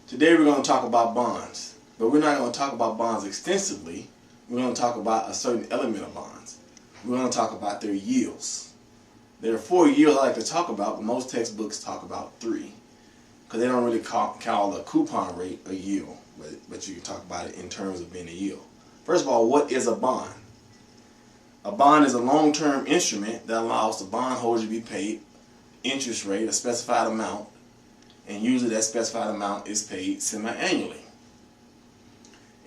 Today we're going to talk about bonds, but we're not going to talk about bonds extensively. We're going to talk about a certain element of bonds. We're going to talk about their yields. There are 4 yields I like to talk about, but most textbooks talk about 3 because they don't really call the coupon rate a yield, but you can talk about it in terms of being a yield. First of all, what is a bond? A bond is a long-term instrument that allows the bondholder to be paid interest rate, a specified amount, and usually that specified amount is paid semi-annually.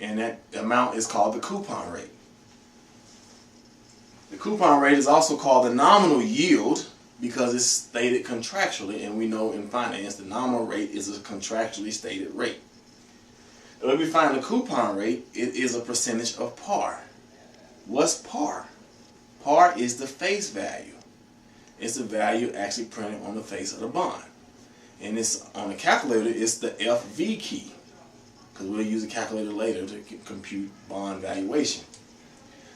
And that amount is called the coupon rate. The coupon rate is also called the nominal yield because it's stated contractually, and we know in finance the nominal rate is a contractually stated rate. When we find the coupon rate, it is a percentage of par. What's par? Par is the face value. It's the value actually printed on the face of the bond. And it's on the calculator, it's the FV key, because we'll use a calculator later to compute bond valuation.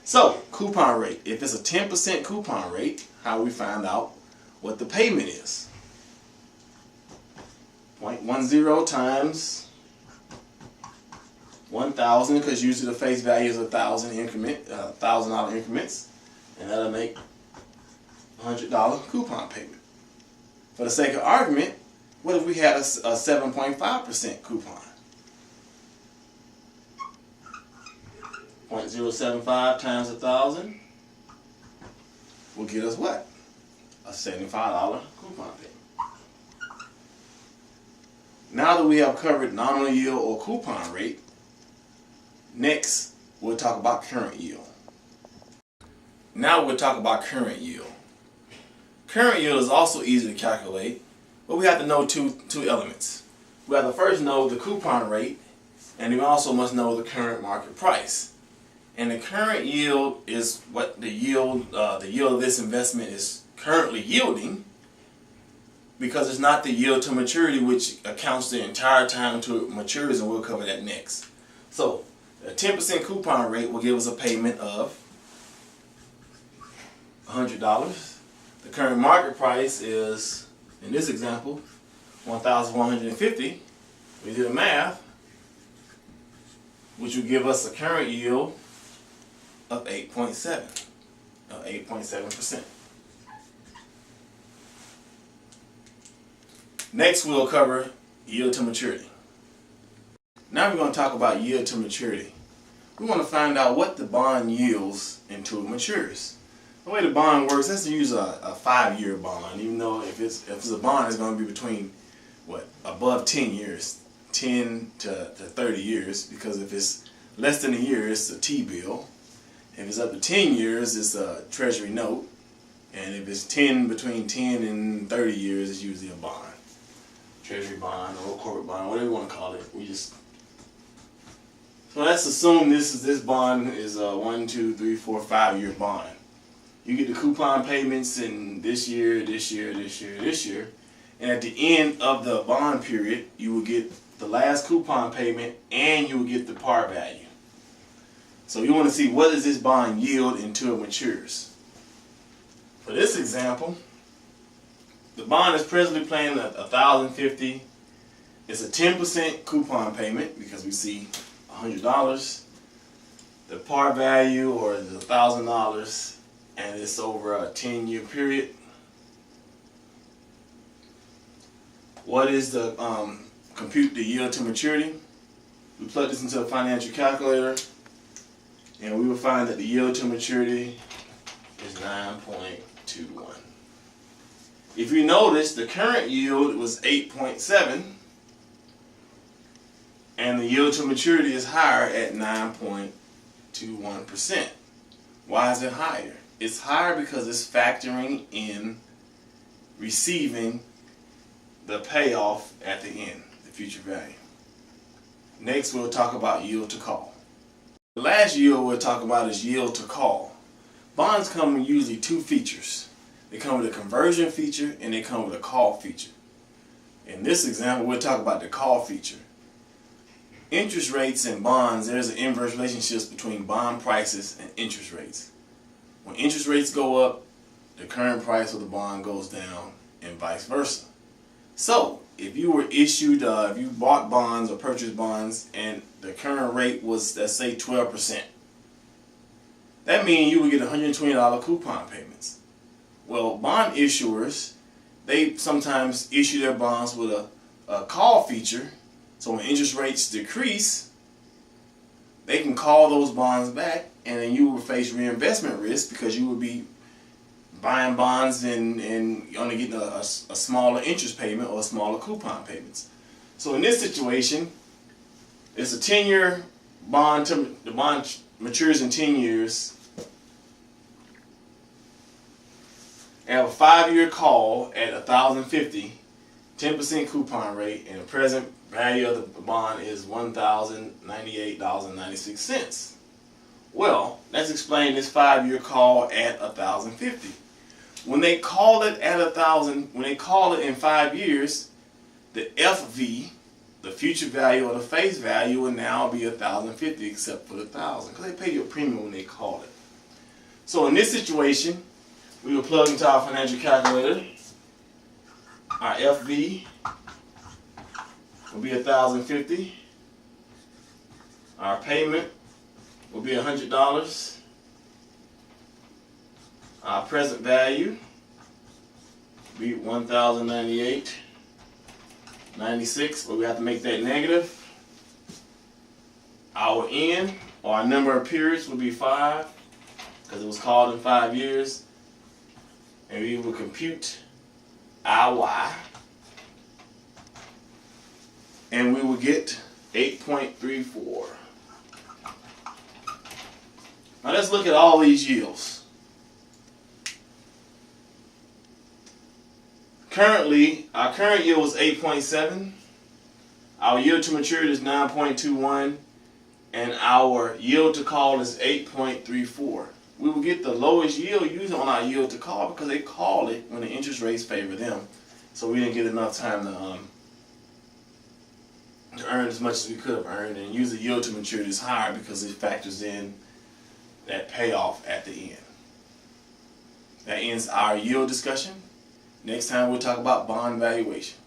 So, coupon rate. If it's a 10% coupon rate, how do we find out what the payment is? 0.10 times 1,000, because usually the face value is $1,000 increments, and that'll make $100 coupon payment. For the sake of argument, what if we had a 7.5% coupon? 0.075 times 1,000 will get us what? A $75 coupon payment. Now that we have covered nominal yield or coupon rate, next we'll talk about current yield. Now we'll talk about current yield. Current yield is also easy to calculate, but we have to know two elements. We have to first know the coupon rate, and we also must know the current market price. And the current yield is what the yield of this investment is currently yielding, because it's not the yield to maturity, which accounts the entire time until it matures, and we'll cover that next. So a 10% coupon rate will give us a payment of $100. The current market price is, in this example, $1,150. We do the math, which will give us a current yield of 8.7%. Next, we'll cover yield to maturity. Now we're going to talk about yield to maturity. We want to find out what the bond yields until it matures. The way the bond works, let's use a 5-year bond, even though if it's a bond, it's going to be between above 10 years, 10 to 30 years, because if it's less than a year, it's a T-bill. If it's up to 10 years, it's a treasury note, and if it's between 10 and 30 years, it's usually a bond, treasury bond or a corporate bond, whatever you want to call it. So let's assume this bond is a 1, 2, 3, 4, 5-year bond. You get the coupon payments in this year, this year, this year, this year, and at the end of the bond period, you will get the last coupon payment and you will get the par value. So you want to see what does this bond yield until it matures. For this example, the bond is presently paying $1,050. It's a 10% coupon payment because we see $100. The par value or the $1,000. And it's over a 10-year period. What is the compute the yield to maturity? We plug this into a financial calculator, and we will find that the yield to maturity is 9.21. If you notice, the current yield was 8.7, and the yield to maturity is higher at 9.21%. Why is it higher? It's higher because it's factoring in receiving the payoff at the end, the future value. Next, we'll talk about yield to call. The last yield we'll talk about is yield to call. Bonds come with usually 2 features. They come with a conversion feature and they come with a call feature. In this example, we'll talk about the call feature. Interest rates and bonds, there's an inverse relationship between bond prices and interest rates. When interest rates go up, the current price of the bond goes down, and vice versa. So if you were issued, if you bought bonds or purchased bonds and the current rate was, let's say, 12%, that means you would get $120 coupon payments. Well, bond issuers, they sometimes issue their bonds with a call feature, so when interest rates decrease, they can call those bonds back, and then you will face reinvestment risk because you will be buying bonds and only getting a smaller interest payment or smaller coupon payments. So in this situation, it's a 10-year bond. The bond matures in 10 years. They have a 5-year call at $1,050, 10% coupon rate, and the present value of the bond is $1,098.96. Well, let's explain this 5-year call at $1,050. When they call it at when they call it in 5 years, the FV, the future value or the face value, will now be $1,050 except for the $1,000 because they pay you a premium when they call it. So in this situation, we will plug into our financial calculator. Our FV will be $1,050. Our payment will be $100. Our present value will be $1,098.96, but we have to make that negative. Our N, or our number of periods, will be 5 because it was called in 5 years. And we will compute our Y, and we will get 8.34. Now let's look at all these yields. Currently, our current yield was 8.7. Our yield to maturity is 9.21, and our yield to call is 8.34. We will get the lowest yield usually on our yield to call because they call it when the interest rates favor them. So we didn't get enough time to earn as much as we could have earned, and usually yield to maturity is higher because it factors in that payoff at the end. That ends our yield discussion. Next time we'll talk about bond valuation.